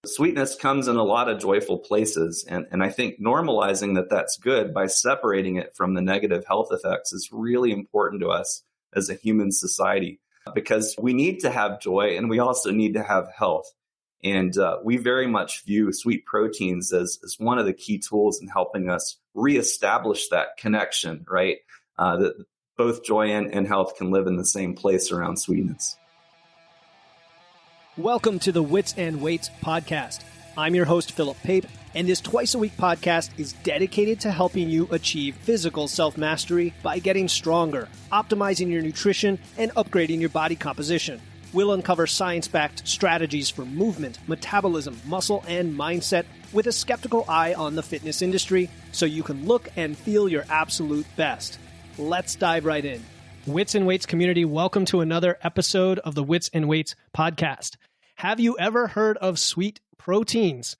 Sweetness comes in a lot of joyful places. And I think normalizing that that's good by separating it from the negative health effects is really important to us as a human society, because we need to have joy and we also need to have health. And we very much view sweet proteins as one of the key tools in helping us reestablish that connection, right? That both joy and health can live in the same place around sweetness. Welcome to the Wits and Weights podcast. I'm your host, Philip Pape, and this twice-a-week podcast is dedicated to helping you achieve physical self-mastery by getting stronger, optimizing your nutrition, and upgrading your body composition. We'll uncover science-backed strategies for movement, metabolism, muscle, and mindset with a skeptical eye on the fitness industry so you can look and feel your absolute best. Let's dive right in. Wits and Weights community, welcome to another episode of the Wits and Weights podcast. Have you ever heard of sweet proteins?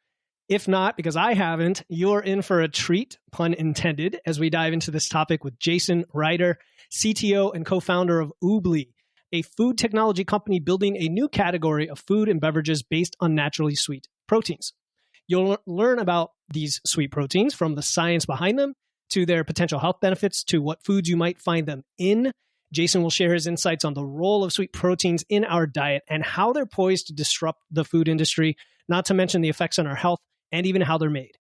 If not, because I haven't, you're in for a treat, pun intended, as we dive into this topic with Jason Ryder, CTO and co-founder of Oobli, a food technology company building a new category of food and beverages based on naturally sweet proteins. You'll learn about these sweet proteins, from the science behind them to their potential health benefits to what foods you might find them in. Jason will share his insights on the role of sweet proteins in our diet and how they're poised to disrupt the food industry, not to mention the effects on our health and even how they're made.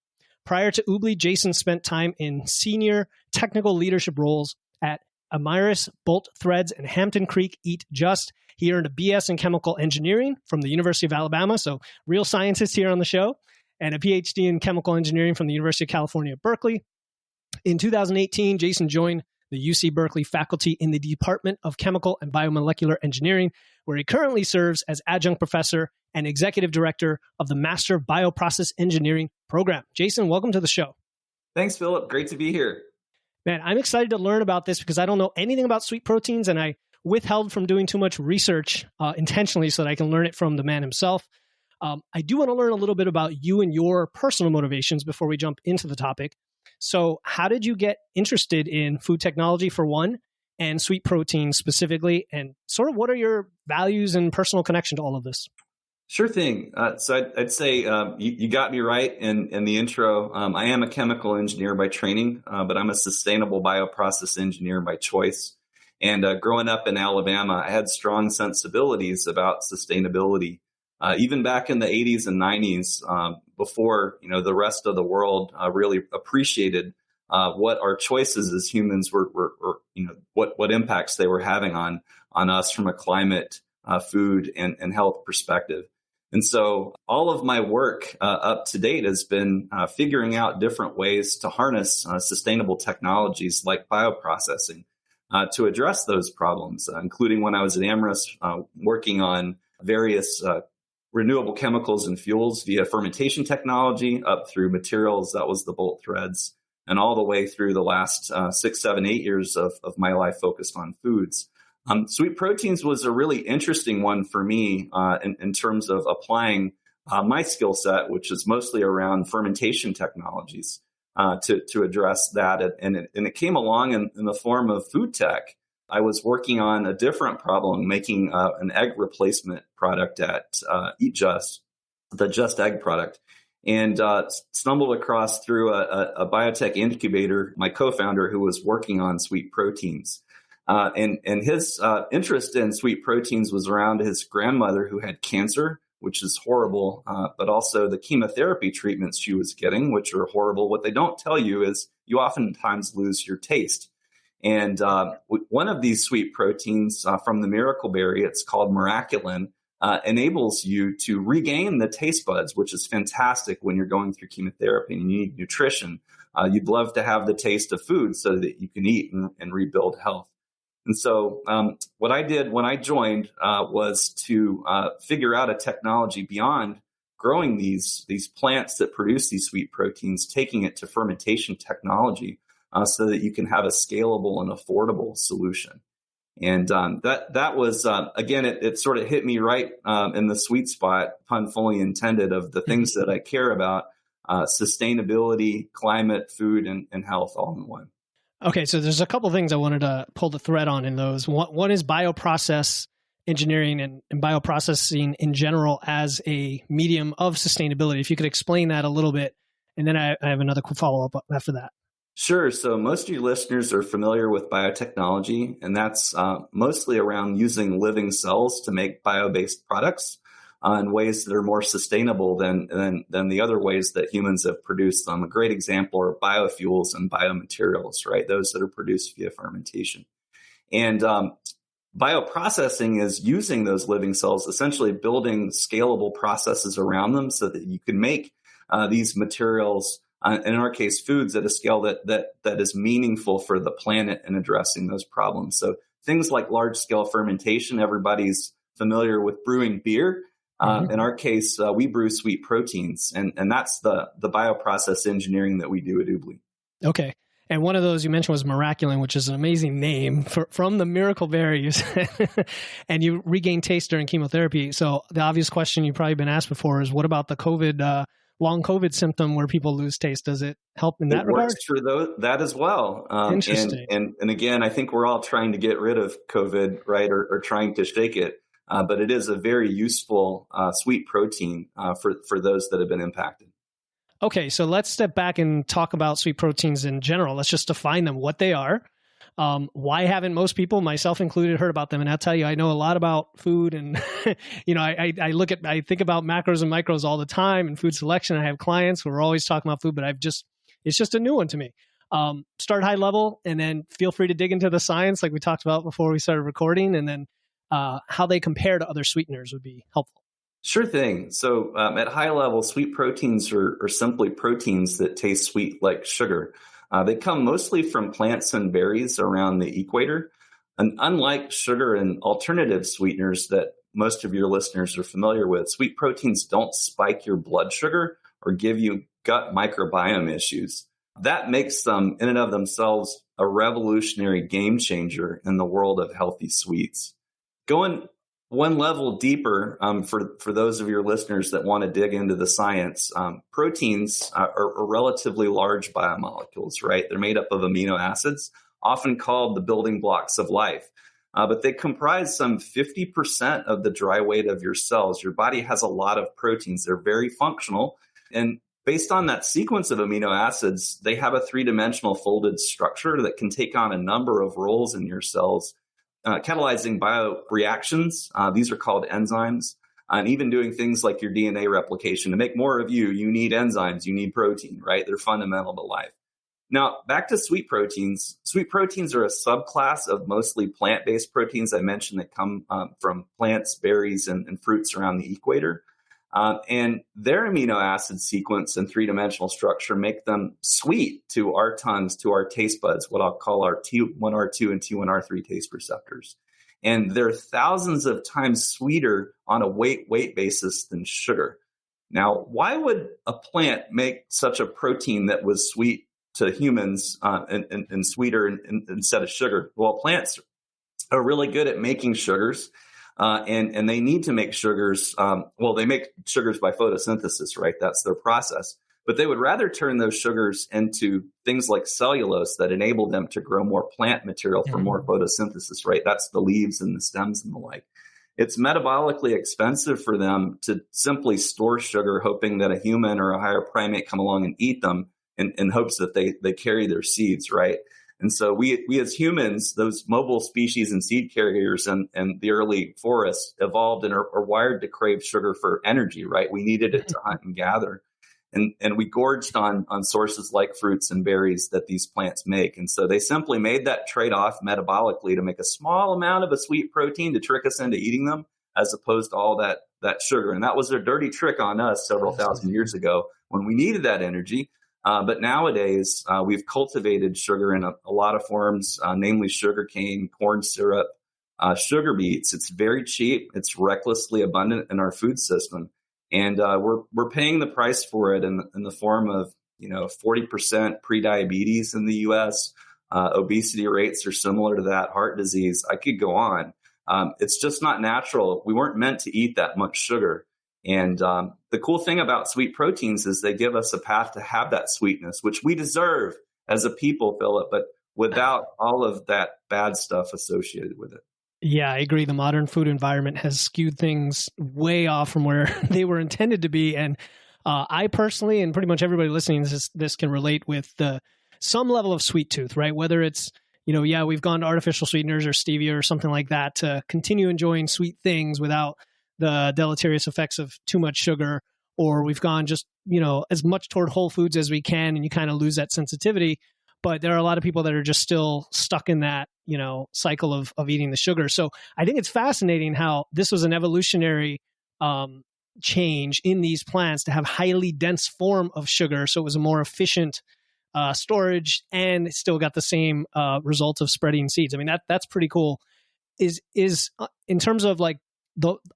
Prior to Oobli, Jason spent time in senior technical leadership roles at Amyris, Bolt Threads, and Hampton Creek Eat Just. He earned a BS in chemical engineering from the University of Alabama, so real scientists here on the show, and a Ph.D. in chemical engineering from the University of California, Berkeley. In 2018, Jason joined the UC Berkeley faculty in the Department of Chemical and Biomolecular Engineering, where he currently serves as adjunct professor and executive director of the Master of Bioprocess Engineering program. Jason, welcome to the show. Thanks, Philip. Great to be here. Man, I'm excited to learn about this because I don't know anything about sweet proteins, and I withheld from doing too much research intentionally so that I can learn it from the man himself. I do want to learn a little bit about you and your personal motivations before we jump into the topic. So how did you get interested in food technology, for one, and sweet proteins specifically? And sort of what are your values and personal connection to all of this? Sure thing. So I'd say you got me right in the intro. I am a chemical engineer by training, but I'm a sustainable bioprocess engineer by choice. And growing up in Alabama, I had strong sensibilities about sustainability. Even back in the 80s and 90s, before the rest of the world really appreciated what our choices as humans were what impacts they were having on us from a climate, food, and health perspective. And so all of my work up to date has been figuring out different ways to harness sustainable technologies like bioprocessing to address those problems, including when I was at Amyris working on various renewable chemicals and fuels via fermentation technology up through materials. That was the Bolt Threads, and all the way through the last 6, 7, 8 years of my life focused on foods. Sweet proteins was a really interesting one for me in terms of applying my skill set, which is mostly around fermentation technologies, to address that. And it came along in the form of food tech. I was working on a different problem, making an egg replacement product at Eat Just, the Just Egg product, and stumbled across through a biotech incubator, my co-founder, who was working on sweet proteins. And his interest in sweet proteins was around his grandmother who had cancer, which is horrible, but also the chemotherapy treatments she was getting, which are horrible. What they don't tell you is you oftentimes lose your taste. And one of these sweet proteins from the miracle berry, it's called miraculin, enables you to regain the taste buds, which is fantastic when you're going through chemotherapy and you need nutrition. You'd love to have the taste of food so that you can eat and rebuild health. And so what I did when I joined was to figure out a technology beyond growing these plants that produce these sweet proteins, taking it to fermentation technology so that you can have a scalable and affordable solution. And that was, again, it sort of hit me right in the sweet spot, pun fully intended, of the things that I care about, sustainability, climate, food, and health all in one. Okay, so there's a couple of things I wanted to pull the thread on in those. One is bioprocess engineering and bioprocessing in general as a medium of sustainability. If you could explain that a little bit, and then I have another follow-up after that. Sure. So most of your listeners are familiar with biotechnology, and that's mostly around using living cells to make bio-based products in ways that are more sustainable than the other ways that humans have produced them. A great example are biofuels and biomaterials, right? Those that are produced via fermentation. And bioprocessing is using those living cells, essentially building scalable processes around them so that you can make these materials, in our case, foods, at a scale that is meaningful for the planet and addressing those problems. So things like large-scale fermentation, everybody's familiar with brewing beer. In our case, we brew sweet proteins, and that's the bioprocess engineering that we do at Oobli. Okay. And one of those you mentioned was Miraculin, which is an amazing name from the miracle berries. And you regain taste during chemotherapy. So the obvious question you've probably been asked before is, what about the long COVID symptom where people lose taste? Does it help in that regard? It works for that as well. Interesting. And again, I think we're all trying to get rid of COVID, right, or trying to shake it. But it is a very useful sweet protein for those that have been impacted. Okay, so let's step back and talk about sweet proteins in general. Let's just define them, what they are. Why haven't most people, myself included, heard about them? And I'll tell you, I know a lot about food, and I think about macros and micros all the time and food selection. I have clients who are always talking about food, but it's just a new one to me. Start high level, and then feel free to dig into the science, like we talked about before we started recording, and then how they compare to other sweeteners would be helpful. Sure thing. So at high level, sweet proteins are simply proteins that taste sweet like sugar. They come mostly from plants and berries around the equator. And unlike sugar and alternative sweeteners that most of your listeners are familiar with, sweet proteins don't spike your blood sugar or give you gut microbiome issues. That makes them, in and of themselves, a revolutionary game changer in the world of healthy sweets. Going one level deeper, for those of your listeners that want to dig into the science, proteins are relatively large biomolecules, right? They're made up of amino acids, often called the building blocks of life. But they comprise some 50% of the dry weight of your cells. Your body has a lot of proteins. They're very functional. And based on that sequence of amino acids, they have a three-dimensional folded structure that can take on a number of roles in your cells. Catalyzing bioreactions, these are called enzymes, and even doing things like your DNA replication. To make more of you need enzymes, you need protein, right? They're fundamental to life. Now, back to sweet proteins. Sweet proteins are a subclass of mostly plant-based proteins I mentioned that come from plants, berries, and fruits around the equator. And their amino acid sequence and three-dimensional structure make them sweet to our tongues, to our taste buds, what I'll call our T1R2 and T1R3 taste receptors. And they're thousands of times sweeter on a weight basis than sugar. Now, why would a plant make such a protein that was sweet to humans and sweeter instead of sugar? Well, plants are really good at making sugars. And they need to make sugars. They make sugars by photosynthesis, right? That's their process. But they would rather turn those sugars into things like cellulose that enable them to grow more plant material for more photosynthesis, right? That's the leaves and the stems and the like. It's metabolically expensive for them to simply store sugar, hoping that a human or a higher primate come along and eat them in hopes that they carry their seeds, right? And so we as humans, those mobile species and seed carriers and the early forests evolved and are wired to crave sugar for energy, right? We needed it to hunt and gather. And we gorged on sources like fruits and berries that these plants make. And so they simply made that trade-off metabolically to make a small amount of a sweet protein to trick us into eating them, as opposed to all that sugar. And that was their dirty trick on us several thousand years ago when we needed that energy. But nowadays, we've cultivated sugar in a lot of forms, namely sugarcane, corn syrup, sugar beets. It's very cheap. It's recklessly abundant in our food system. And we're paying the price for it in the form of 40% prediabetes in the U.S. Obesity rates are similar to that. Heart disease. I could go on. It's just not natural. We weren't meant to eat that much sugar. And the cool thing about sweet proteins is they give us a path to have that sweetness, which we deserve as a people, Philip, but without all of that bad stuff associated with it. Yeah, I agree. The modern food environment has skewed things way off from where they were intended to be. And I personally, and pretty much everybody listening to this can relate with some level of sweet tooth, right? Whether it's, we've gone to artificial sweeteners or stevia or something like that to continue enjoying sweet things without the deleterious effects of too much sugar, or we've gone just, as much toward whole foods as we can, and you kind of lose that sensitivity. But there are a lot of people that are just still stuck in that, cycle of eating the sugar. So I think it's fascinating how this was an evolutionary change in these plants to have highly dense form of sugar. So it was a more efficient storage, and it still got the same result of spreading seeds. I mean, that's pretty cool. Is in terms of like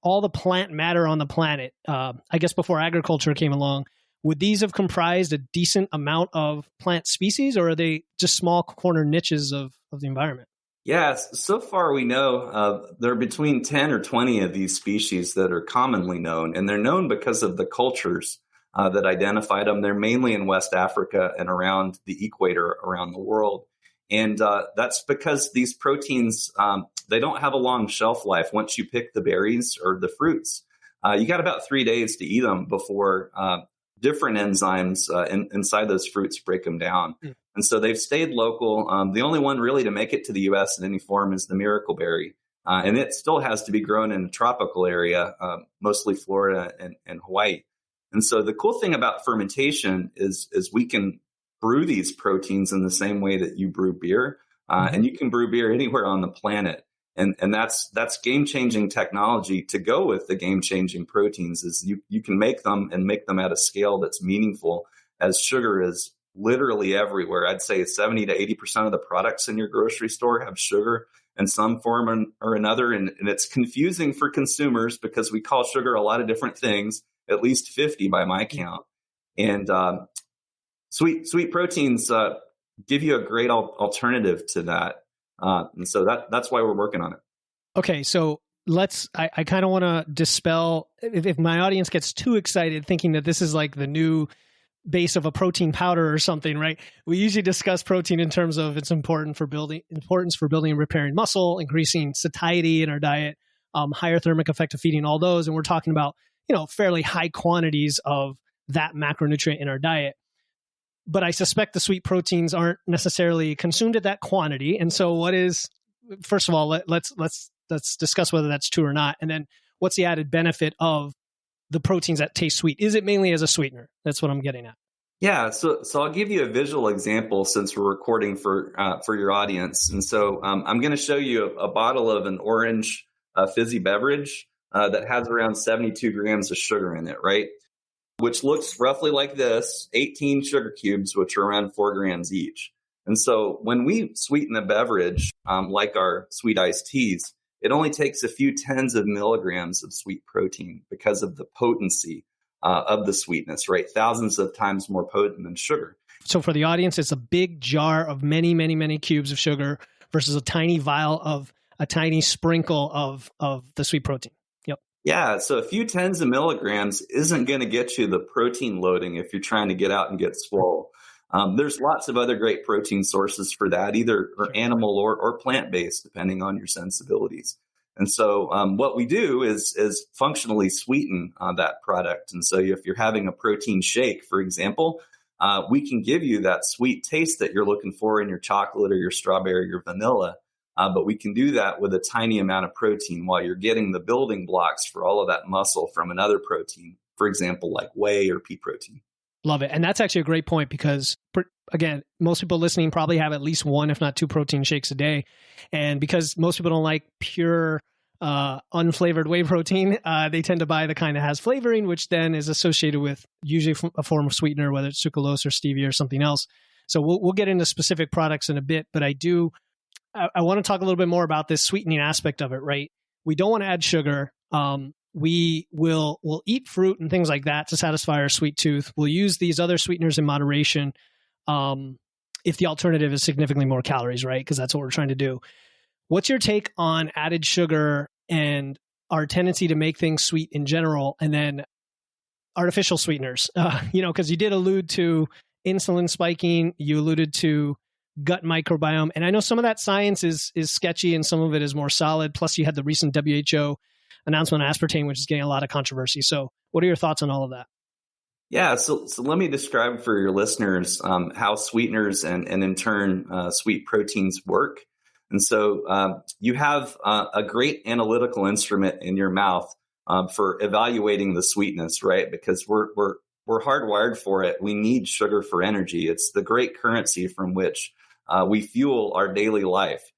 all the plant matter on the planet, I guess before agriculture came along, would these have comprised a decent amount of plant species, or are they just small corner niches of the environment? Yeah, so far we know there are between 10 or 20 of these species that are commonly known, and they're known because of the cultures that identified them. They're mainly in West Africa and around the equator around the world. And that's because these proteins, they don't have a long shelf life once you pick the berries or the fruits. You got about 3 days to eat them before different enzymes inside those fruits break them down. And so they've stayed local. The only one really to make it to the U.S. in any form is the miracleberry. And it still has to be grown in a tropical area, mostly Florida and Hawaii. And so the cool thing about fermentation is we can brew these proteins in the same way that you brew beer. And you can brew beer anywhere on the planet. And that's game-changing technology to go with the game-changing proteins. Is you can make them and make them at a scale that's meaningful, as sugar is literally everywhere. I'd say 70 to 80% of the products in your grocery store have sugar in some form or another. And it's confusing for consumers because we call sugar a lot of different things, at least 50 by my count. And sweet proteins give you a great alternative to that. And so that's why we're working on it. Okay, so I kind of want to dispel, if my audience gets too excited thinking that this is like the new base of a protein powder or something, right? We usually discuss protein in terms of its importance for building and repairing muscle, increasing satiety in our diet, higher thermic effect of feeding, all those. And we're talking about, fairly high quantities of that macronutrient in our diet. But I suspect the sweet proteins aren't necessarily consumed at that quantity. And so first of all, let's discuss whether that's true or not. And then what's the added benefit of the proteins that taste sweet? Is it mainly as a sweetener? That's what I'm getting at. Yeah. So I'll give you a visual example since we're recording for your audience. And so I'm going to show you a bottle of an orange fizzy beverage that has around 72 grams of sugar in it, right? Which looks roughly like this, 18 sugar cubes, which are around 4 grams each. And so when we sweeten a beverage, like our sweet iced teas, it only takes a few tens of milligrams of sweet protein because of the potency of the sweetness, right? Thousands of times more potent than sugar. So for the audience, it's a big jar of many, many, many cubes of sugar versus a tiny vial of a tiny sprinkle of the sweet protein. Yep. Yeah, so a few tens of milligrams isn't going to get you the protein loading if you're trying to get out and get swole. There's lots of other great protein sources for that, either animal or plant-based, depending on your sensibilities. And so what we do is functionally sweeten that product. And so if you're having a protein shake, for example, we can give you that sweet taste that you're looking for in your chocolate or your strawberry or your vanilla. But we can do that with a tiny amount of protein while you're getting the building blocks for all of that muscle from another protein, for example, like whey or pea protein. Love it. And that's actually a great point because, again, most people listening probably have at least one, if not two protein shakes a day. And because most people don't like pure, unflavored whey protein, they tend to buy the kind that has flavoring, which then is associated with usually a form of sweetener, whether it's sucralose or stevia or something else. So we'll get into specific products in a bit, but I want to talk a little bit more about this sweetening aspect of it, right? We don't want to add sugar. We'll eat fruit and things like that to satisfy our sweet tooth. We'll use these other sweeteners in moderation if the alternative is significantly more calories, right? Because that's what we're trying to do. What's your take on added sugar and our tendency to make things sweet in general, and then artificial sweeteners? Because you did allude to insulin spiking. You alluded to gut microbiome. And I know some of that science is sketchy and some of it is more solid. Plus, you had the recent WHO announcement on aspartame, which is getting a lot of controversy. So what are your thoughts on all of that? Yeah, so let me describe for your listeners how sweeteners and in turn sweet proteins work. And so you have a great analytical instrument in your mouth for evaluating the sweetness, right? Because we're hardwired for it. We need sugar for energy. It's the great currency from which we fuel our daily life.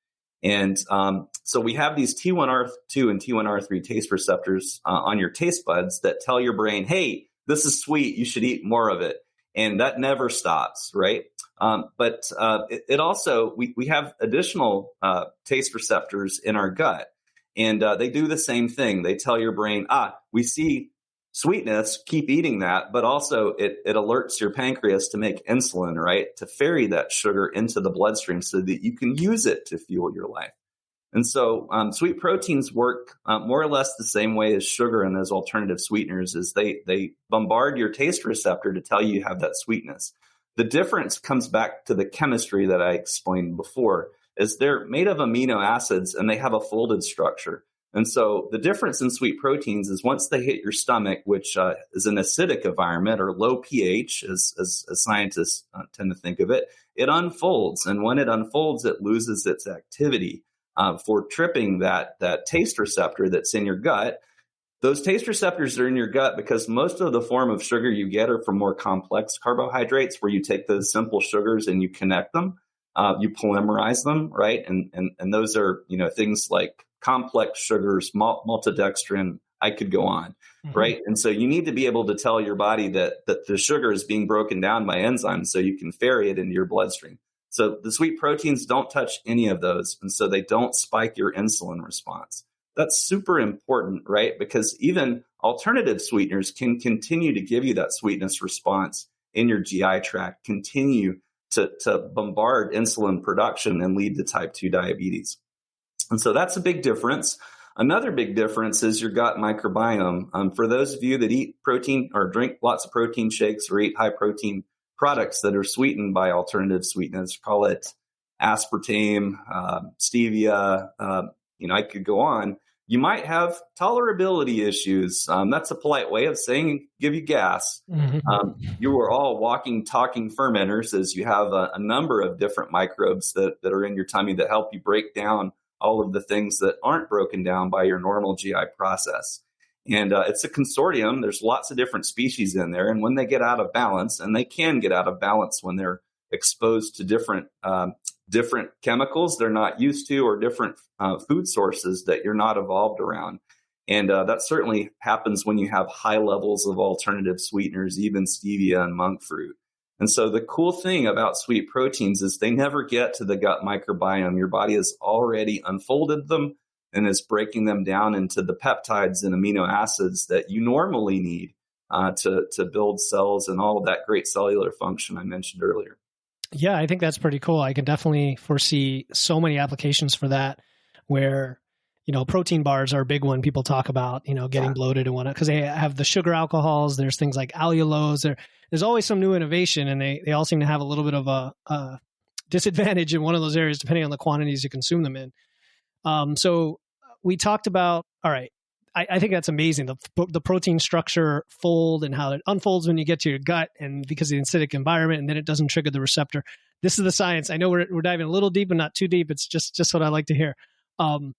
And so we have these T1R2 and T1R3 taste receptors on your taste buds that tell your brain, hey, this is sweet, you should eat more of it. And that never stops, right? But it also, we have additional taste receptors in our gut. And they do the same thing. They tell your brain, we see sweetness, keep eating that. But also it alerts your pancreas to make insulin, right? To ferry that sugar into the bloodstream so that you can use it to fuel your life. And so sweet proteins work more or less the same way as sugar and those alternative sweeteners is they bombard your taste receptor to tell you have that sweetness. The difference comes back to the chemistry that I explained before, is they're made of amino acids and they have a folded structure. And so the difference in sweet proteins is once they hit your stomach, which is an acidic environment or low pH, as scientists tend to think of it, it unfolds. And when it unfolds, it loses its activity. For tripping that taste receptor that's in your gut. Those taste receptors are in your gut because most of the form of sugar you get are from more complex carbohydrates where you take those simple sugars and you connect them, you polymerize them, right? And those are, things like complex sugars, maltodextrin, I could go on, right? And so you need to be able to tell your body that the sugar is being broken down by enzymes so you can ferry it into your bloodstream. So the sweet proteins don't touch any of those. And so they don't spike your insulin response. That's super important, right? Because even alternative sweeteners can continue to give you that sweetness response in your GI tract, continue to bombard insulin production and lead to type 2 diabetes. And so that's a big difference. Another big difference is your gut microbiome. For those of you that eat protein or drink lots of protein shakes or eat high protein products that are sweetened by alternative sweeteners, call it aspartame, stevia, I could go on. You might have tolerability issues. That's a polite way of saying give you gas. You are all walking, talking fermenters as you have a number of different microbes that are in your tummy that help you break down all of the things that aren't broken down by your normal GI process. And it's a consortium. There's lots of different species in there. And when they get out of balance, and they can get out of balance when they're exposed to different chemicals they're not used to or different food sources that you're not evolved around. And that certainly happens when you have high levels of alternative sweeteners, even stevia and monk fruit. And so the cool thing about sweet proteins is they never get to the gut microbiome. Your body has already unfolded them and is breaking them down into the peptides and amino acids that you normally need to build cells and all of that great cellular function I mentioned earlier. Yeah, I think that's pretty cool. I can definitely foresee so many applications for that where, protein bars are a big one people talk about, getting bloated and whatnot, because they have the sugar alcohols. There's things like allulose. There's always some new innovation, and they all seem to have a little bit of a disadvantage in one of those areas, depending on the quantities you consume them in. So we talked about, all right, I think that's amazing. The protein structure fold and how it unfolds when you get to your gut and because of the acidic environment, and then it doesn't trigger the receptor. This is the science. I know we're diving a little deep, but not too deep. It's just what I like to hear. So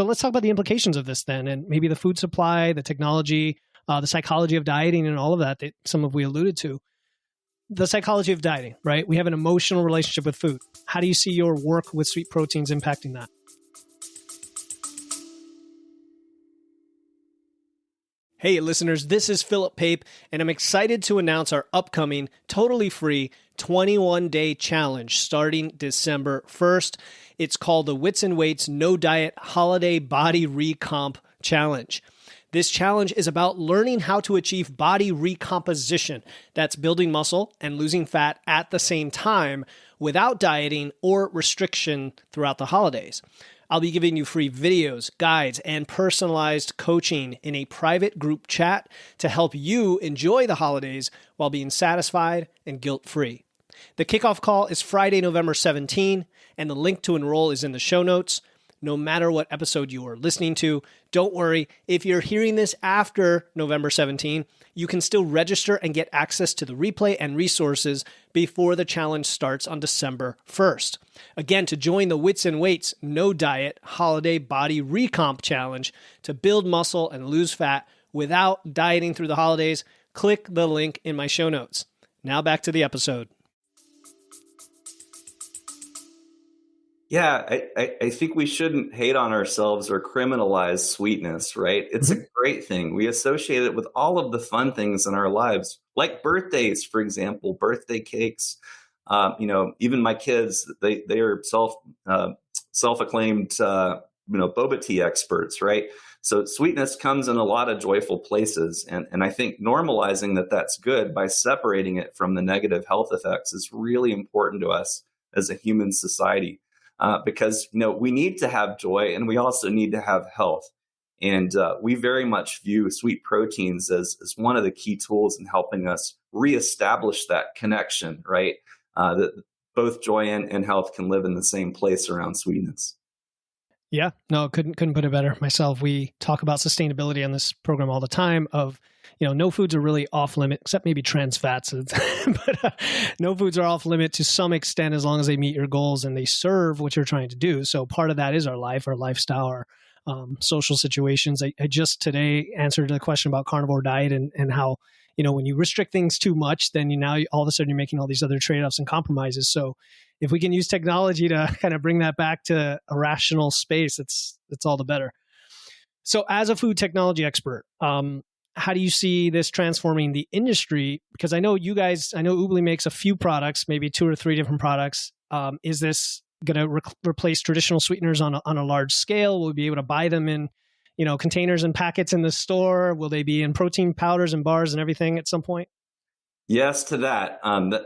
let's talk about the implications of this then, and maybe the food supply, the technology, the psychology of dieting and all of that some of we alluded to. The psychology of dieting, right? We have an emotional relationship with food. How do you see your work with sweet proteins impacting that? Hey listeners, this is Philip Pape, and I'm excited to announce our upcoming totally free 21-day challenge starting December 1st. It's called the Wits and Weights No Diet Holiday Body Recomp Challenge. This challenge is about learning how to achieve body recomposition. That's building muscle and losing fat at the same time without dieting or restriction throughout the holidays. I'll be giving you free videos, guides, and personalized coaching in a private group chat to help you enjoy the holidays while being satisfied and guilt-free. The kickoff call is Friday, November 17, and the link to enroll is in the show notes. No matter what episode you are listening to, don't worry. If you're hearing this after November 17, you can still register and get access to the replay and resources before the challenge starts on December 1st. Again, to join the Wits and Weights No Diet Holiday Body Recomp Challenge to build muscle and lose fat without dieting through the holidays, click the link in my show notes. Now back to the episode. Yeah, I think we shouldn't hate on ourselves or criminalize sweetness, right? It's a great thing. We associate it with all of the fun things in our lives, like birthdays, for example, birthday cakes. Even my kids, they are self-acclaimed, boba tea experts, right? So sweetness comes in a lot of joyful places. And I think normalizing that's good by separating it from the negative health effects is really important to us as a human society. Because we need to have joy and we also need to have health. And we very much view sweet proteins as one of the key tools in helping us reestablish that connection, right? That both joy and health can live in the same place around sweetness. Yeah, no, couldn't put it better myself. We talk about sustainability on this program all the time of, no foods are really off limit, except maybe trans fats. But no foods are off limit to some extent as long as they meet your goals and they serve what you're trying to do. So part of that is our life, our lifestyle, our social situations. I just today answered the question about carnivore diet and how, when you restrict things too much, then all of a sudden you're making all these other trade-offs and compromises. So if we can use technology to kind of bring that back to a rational space, it's all the better. So as a food technology expert, how do you see this transforming the industry? Because I know Oobli makes a few products, maybe 2 or 3 different products. Is this going to replace traditional sweeteners on a large scale? Will we be able to buy them in, containers and packets in the store? Will they be in protein powders and bars and everything at some point? Yes to that.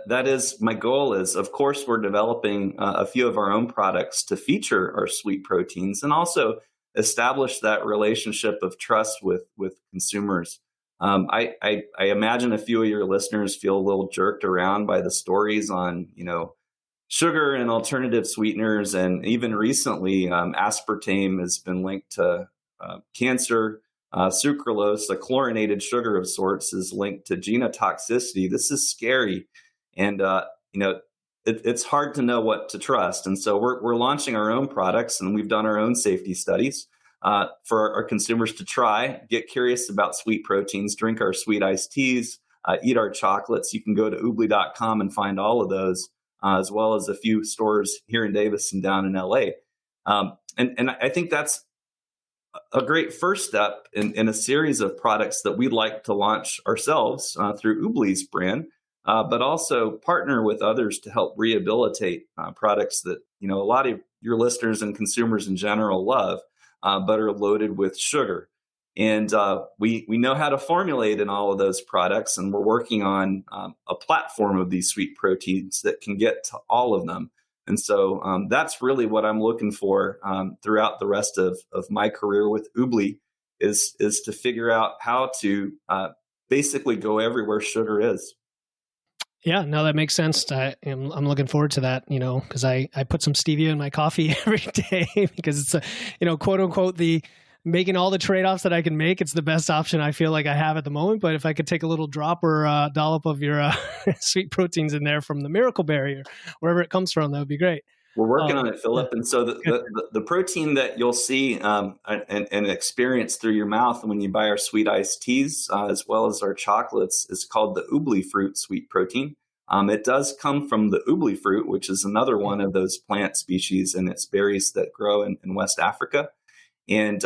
That is my goal is, of course, we're developing a few of our own products to feature our sweet proteins and also establish that relationship of trust with consumers. I imagine a few of your listeners feel a little jerked around by the stories on, sugar and alternative sweeteners. And even recently, aspartame has been linked to cancer. Sucralose, a chlorinated sugar of sorts, is linked to genotoxicity. This is scary. And, it's hard to know what to trust. And so we're launching our own products and we've done our own safety studies for our consumers to try, get curious about sweet proteins, drink our sweet iced teas, eat our chocolates. You can go to Oobli.com and find all of those, as well as a few stores here in Davis and down in LA. And I think that's a great first step in a series of products that we'd like to launch ourselves through Oobli's brand. But also partner with others to help rehabilitate products that, a lot of your listeners and consumers in general love, but are loaded with sugar. And we know how to formulate in all of those products, and we're working on a platform of these sweet proteins that can get to all of them. And so that's really what I'm looking for throughout the rest of my career with Oobli is to figure out how to basically go everywhere sugar is. Yeah, no, that makes sense. I'm looking forward to that, because I put some stevia in my coffee every day because it's quote unquote, the making all the trade-offs that I can make. It's the best option I feel like I have at the moment. But if I could take a little drop or a dollop of your sweet proteins in there from the Miracle Berry or wherever it comes from, that would be great. We're working on it, Philip. And so the protein that you'll see and experience through your mouth when you buy our sweet iced teas, as well as our chocolates, is called the Oobli fruit sweet protein. It does come from the Oobli fruit, which is another one of those plant species, and it's berries that grow in West Africa. And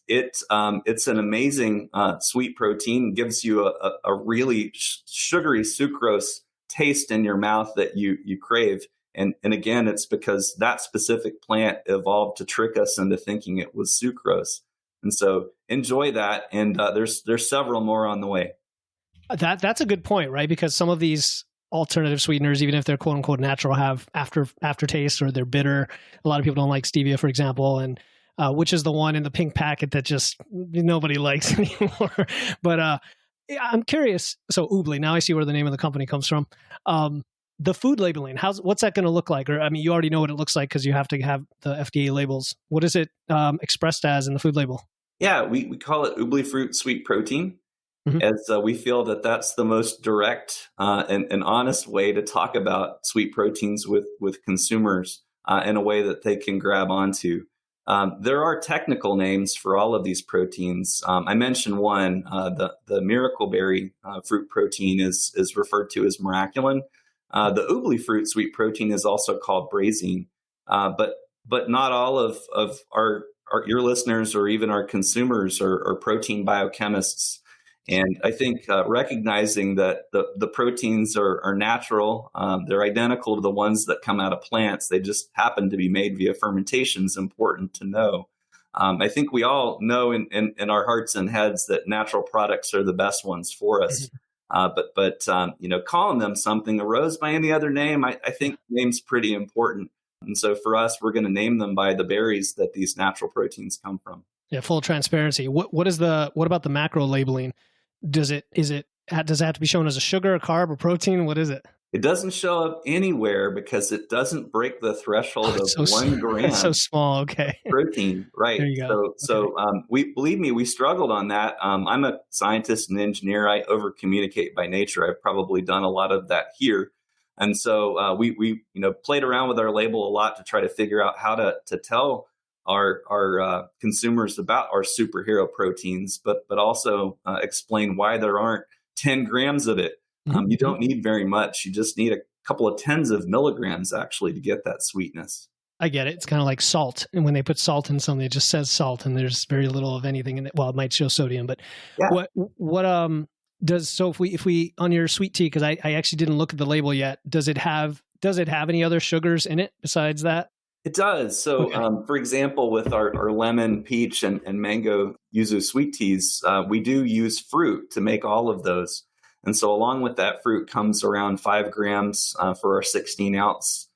it's an amazing sweet protein, gives you a really sugary sucrose taste in your mouth that you crave. And again, it's because that specific plant evolved to trick us into thinking it was sucrose. And so enjoy that. And there's several more on the way. That's a good point, right? Because some of these alternative sweeteners, even if they're quote unquote natural, have aftertaste or they're bitter. A lot of people don't like stevia, for example, and which is the one in the pink packet that just nobody likes anymore. But I'm curious. So Oobli, now I see where the name of the company comes from. the food labeling, what's that going to look like? Or, I mean, you already know what it looks like because you have to have the FDA labels. What is it expressed as in the food label? Yeah, we call it Oobli fruit sweet protein, as we feel that that's the most direct and honest way to talk about sweet proteins with consumers in a way that they can grab onto. There are technical names for all of these proteins. I mentioned one, the miracle berry fruit protein is referred to as miraculin. The Oobli fruit sweet protein is also called brazine, but not all of your listeners or even our consumers are protein biochemists. And I think recognizing that the proteins are natural, they're identical to the ones that come out of plants. They just happen to be made via fermentation is important to know. I think we all know in our hearts and heads that natural products are the best ones for us. But calling them something arose by any other name, I think the name's pretty important. And so for us, we're going to name them by the berries that these natural proteins come from. Yeah, full transparency. What about the macro labeling? Does it have to be shown as a sugar, a carb, a protein? What is it? It doesn't show up anywhere because it doesn't break the threshold of 1 gram. It's so small. Okay. Protein, right? There you go. So we struggled on that. I'm a scientist and engineer. I over communicate by nature. I've probably done a lot of that here, and so we played around with our label a lot to try to figure out how to tell our consumers about our superhero proteins, but also explain why there aren't 10 grams of it. You don't need very much. You just need a couple of tens of milligrams actually to get that sweetness. I get it. It's kind of like salt. And when they put salt in something, it just says salt and there's very little of anything in it. Well, it might show sodium, but yeah. If we on your sweet tea, because I actually didn't look at the label yet, does it have any other sugars in it besides that? It does. So, for example, with our lemon, peach, and mango yuzu sweet teas, we do use fruit to make all of those. And so along with that fruit comes around 5 grams for our 16-ounce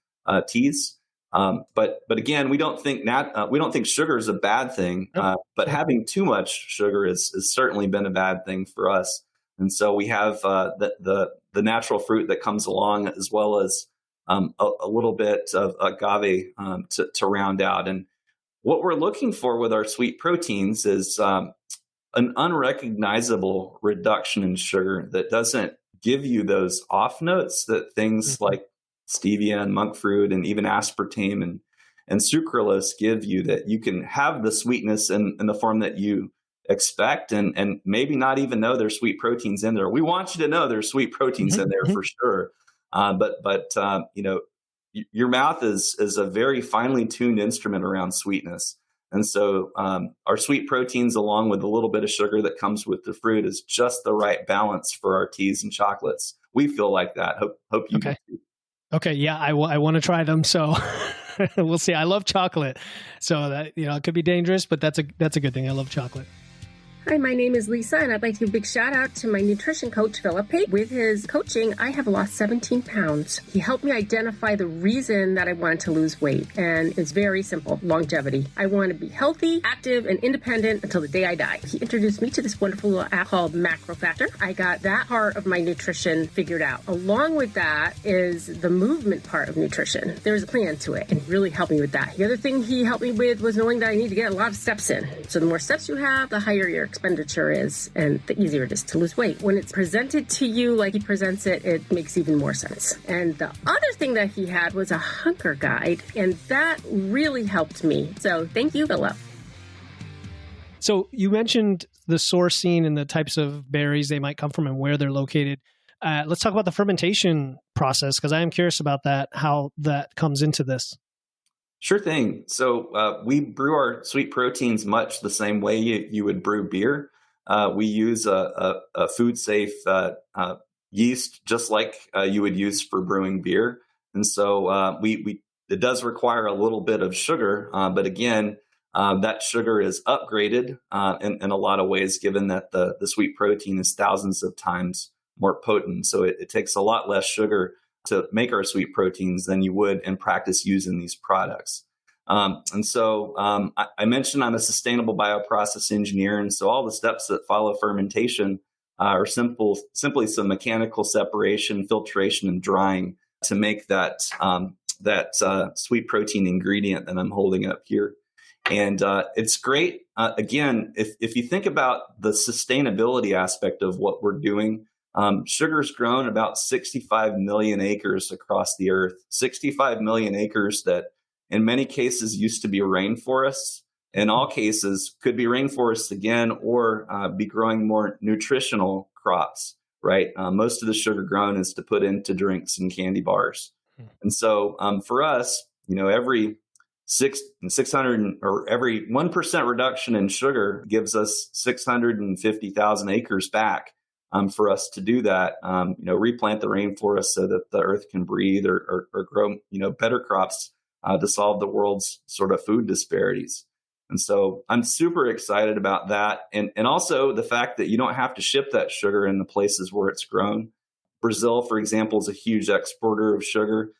teas. But again, we don't think sugar is a bad thing, but having too much sugar has certainly been a bad thing for us. And so we have the natural fruit that comes along, as well as a little bit of agave to round out. And what we're looking for with our sweet proteins is an unrecognizable reduction in sugar that doesn't give you those off notes that things like stevia and monk fruit and even aspartame and sucralose give you, that you can have the sweetness in the form that you expect and maybe not even know there's sweet proteins in there. We want you to know there's sweet proteins in there for sure. But your mouth is a very finely tuned instrument around sweetness. And so our sweet proteins, along with a little bit of sugar that comes with the fruit, is just the right balance for our teas and chocolates. We feel like that. Hope you do too. Okay. Yeah, I want to try them. So we'll see. I love chocolate. So that, it could be dangerous, but that's a good thing. I love chocolate. Hi, my name is Lisa, and I'd like to give a big shout out to my nutrition coach, Philip. With his coaching, I have lost 17 pounds. He helped me identify the reason that I wanted to lose weight, and it's very simple: longevity. I want to be healthy, active, and independent until the day I die. He introduced me to this wonderful little app called Macro Factor. I got that part of my nutrition figured out. Along with that is the movement part of nutrition. There's a plan to it, and he really helped me with that. The other thing he helped me with was knowing that I need to get a lot of steps in. So the more steps you have, the higher your expenditure is, and the easier it is to lose weight. When it's presented to you like he presents it, it makes even more sense. And the other thing that he had was a hunger guide, and that really helped me. So thank you, Philip. So you mentioned the sourcing and the types of berries they might come from and where they're located. Let's talk about the fermentation process, because I am curious about that, how that comes into this. Sure thing. So we brew our sweet proteins much the same way you would brew beer. We use a food-safe yeast, just like you would use for brewing beer. And so it does require a little bit of sugar, but again, that sugar is upgraded in a lot of ways, given that the sweet protein is thousands of times more potent. So it takes a lot less sugar to make our sweet proteins than you would in practice using these products. And so I mentioned I'm a sustainable bioprocess engineer. And so all the steps that follow fermentation are simply some mechanical separation, filtration, and drying to make that sweet protein ingredient that I'm holding up here. And it's great. Again, if you think about the sustainability aspect of what we're doing, sugar's grown about 65 million acres across the earth, 65 million acres that in many cases used to be rainforests. In all cases, could be rainforests again, or be growing more nutritional crops, right? Most of the sugar grown is to put into drinks and candy bars. And so for us, every 600 or every 1% reduction in sugar gives us 650,000 acres back for us to do that, replant the rainforest so that the earth can breathe or grow, better crops to solve the world's sort of food disparities. And so I'm super excited about that. And also the fact that you don't have to ship that sugar in the places where it's grown. Brazil, for example, is a huge exporter of sugar,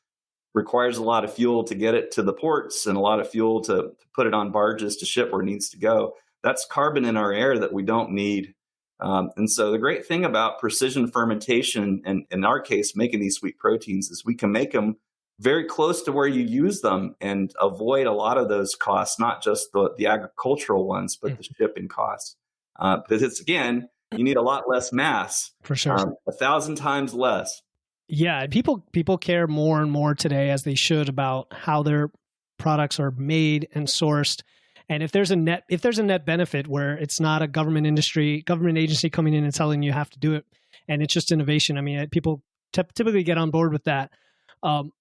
requires a lot of fuel to get it to the ports and a lot of fuel to put it on barges to ship where it needs to go. That's carbon in our air that we don't need. And so the great thing about precision fermentation, and in our case, making these sweet proteins, is we can make them very close to where you use them and avoid a lot of those costs, not just the agricultural ones, but the shipping costs. Because it's, again, you need a lot less mass. For sure. 1,000 times less. Yeah. People care more and more today, as they should, about how their products are made and sourced. And if there's a net benefit where it's not a government agency coming in and telling you have to do it, and it's just innovation, I mean, people typically get on board with that.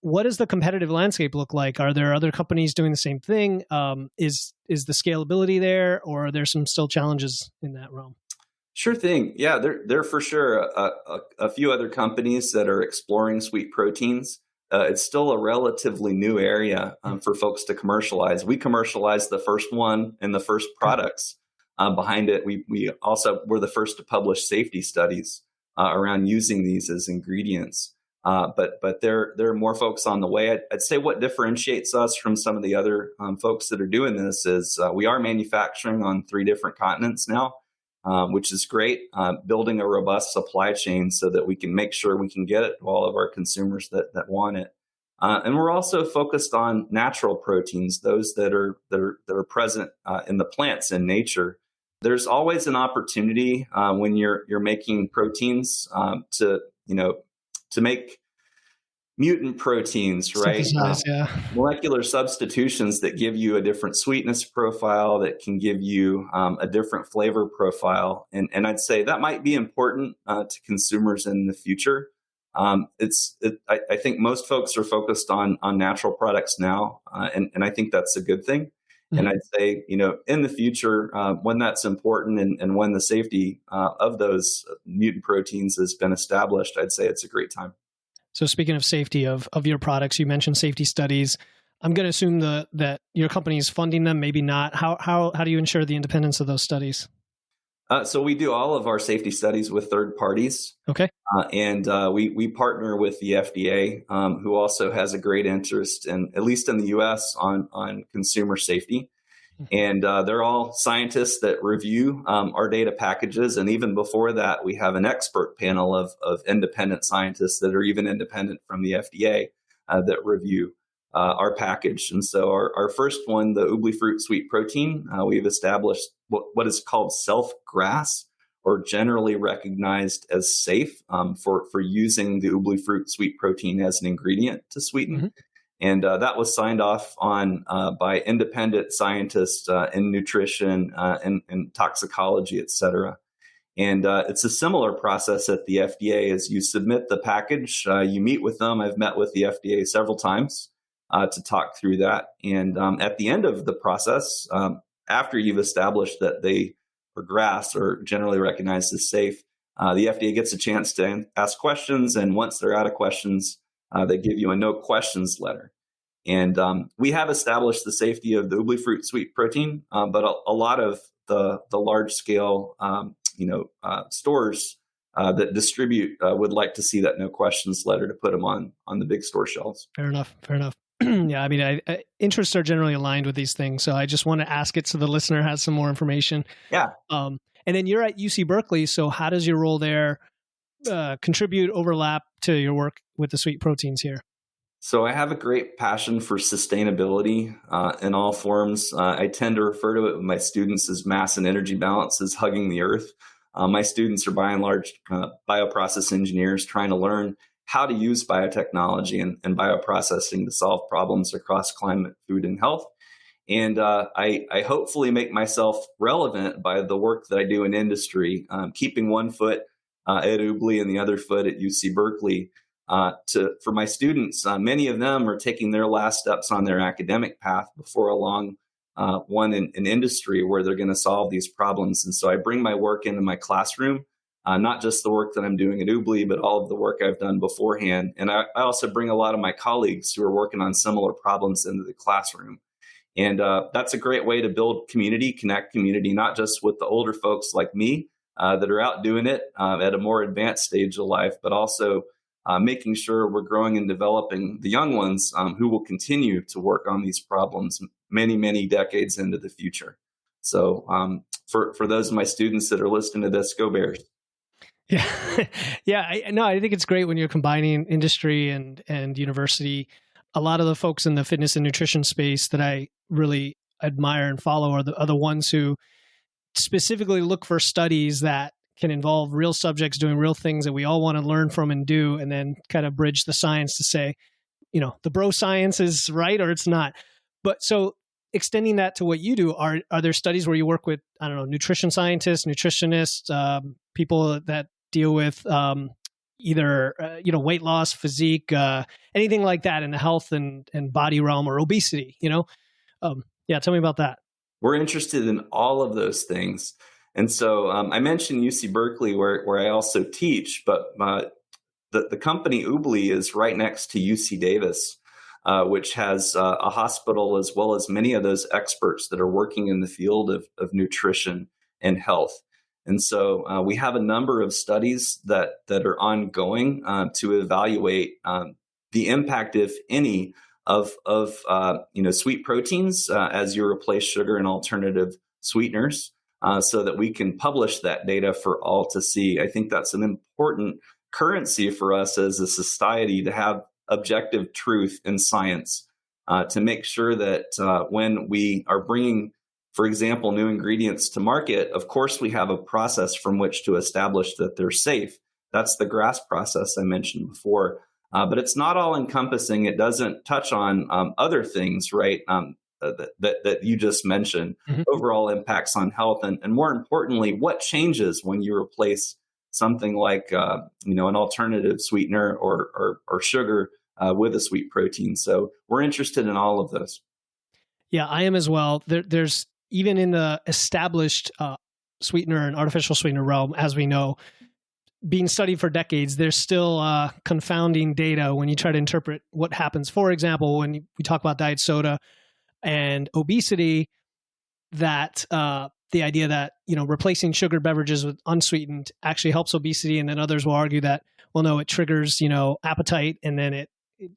What does the competitive landscape look like? Are there other companies doing the same thing? Is the scalability there, or are there some still challenges in that realm? Sure thing. Yeah, there for sure a few other companies that are exploring sweet proteins. It's still a relatively new area for folks to commercialize. We commercialized the first one and the first products behind it. We also were the first to publish safety studies around using these as ingredients. But there are more folks on the way. I'd say what differentiates us from some of the other folks that are doing this is we are manufacturing on 3 different continents now, which is great, building a robust supply chain so that we can make sure we can get it to all of our consumers that want it. And we're also focused on natural proteins, those that are present in the plants in nature. There's always an opportunity when you're making proteins to make mutant proteins, right? Molecular substitutions that give you a different sweetness profile, that can give you a different flavor profile. And I'd say that might be important to consumers in the future. I think most folks are focused on natural products now, and I think that's a good thing. Mm-hmm. And I'd say, in the future, when that's important and when the safety of those mutant proteins has been established, I'd say it's a great time. So speaking of safety of your products, you mentioned safety studies. I'm going to assume that your company is funding them, maybe not. How do you ensure the independence of those studies? So we do all of our safety studies with third parties. Okay. And we partner with the FDA, who also has a great interest in, at least in the U.S., on consumer safety. And they're all scientists that review our data packages. And even before that, we have an expert panel of independent scientists that are even independent from the FDA that review our package. And so our first one, the Oobli fruit sweet protein, we've established what is called self-GRAS, or generally recognized as safe for using the Oobli fruit sweet protein as an ingredient to sweeten. Mm-hmm. And that was signed off on by independent scientists in nutrition and toxicology, et cetera. And it's a similar process at the FDA. As you submit the package, you meet with them. I've met with the FDA several times to talk through that. And at the end of the process, after you've established that they are GRAS, or generally recognized as safe, the FDA gets a chance to ask questions. And once they're out of questions, they give you a no questions letter. And we have established the safety of the Oobli fruit sweet protein, but a lot of the large scale stores that distribute would like to see that no questions letter to put them on the big store shelves. Fair enough. Yeah, I mean, interests are generally aligned with these things, so I just want to ask it so the listener has some more information. Yeah. And then you're at UC Berkeley, so how does your role there contribute, overlap to your work with the sweet proteins here? So I have a great passion for sustainability in all forms. I tend to refer to it with my students as mass and energy balance as hugging the earth. My students are by and large bioprocess engineers trying to learn how to use biotechnology and bioprocessing to solve problems across climate, food, and health. And I hopefully make myself relevant by the work that I do in industry, keeping one foot at Oobli and the other foot at UC Berkeley. For my students, many of them are taking their last steps on their academic path before a long one in industry where they're going to solve these problems. And so I bring my work into my classroom, not just the work that I'm doing at Oobli, but all of the work I've done beforehand. And I also bring a lot of my colleagues who are working on similar problems into the classroom. And that's a great way to build community, connect community, not just with the older folks like me that are out doing it at a more advanced stage of life, but also making sure we're growing and developing the young ones who will continue to work on these problems many, many decades into the future. So for those of my students that are listening to this, go Bears. Yeah. Yeah. I think it's great when you're combining industry and university. A lot of the folks in the fitness and nutrition space that I really admire and follow are the ones who specifically look for studies that can involve real subjects doing real things that we all want to learn from and do, and then kind of bridge the science to say, the bro science is right or it's not. But so extending that to what you do, are there studies where you work with, I don't know, nutrition scientists, nutritionists, people that deal with either, weight loss, physique, anything like that in the health and body realm or obesity, Yeah, tell me about that. We're interested in all of those things. And so I mentioned UC Berkeley, where I also teach, but the company Oobli is right next to UC Davis, which has a hospital as well as many of those experts that are working in the field of nutrition and health. And so we have a number of studies that are ongoing to evaluate the impact, if any, of sweet proteins as you replace sugar and alternative sweeteners. So that we can publish that data for all to see. I think that's an important currency for us as a society to have objective truth in science, to make sure that when we are bringing, for example, new ingredients to market, of course, we have a process from which to establish that they're safe. That's the GRASP process I mentioned before. But it's not all encompassing. It doesn't touch on other ththings, right? That you just mentioned, overall impacts on health, and more importantly, what changes when you replace something like an alternative sweetener or sugar with a sweet protein. So we're interested in all of those. Yeah, I am as well. There's even in the established sweetener and artificial sweetener realm, as we know, being studied for decades, there's still confounding data when you try to interpret what happens. For example, when we talk about diet soda and obesity, that the idea that replacing sugar beverages with unsweetened actually helps obesity, and then others will argue that, well, no, it triggers appetite, and then it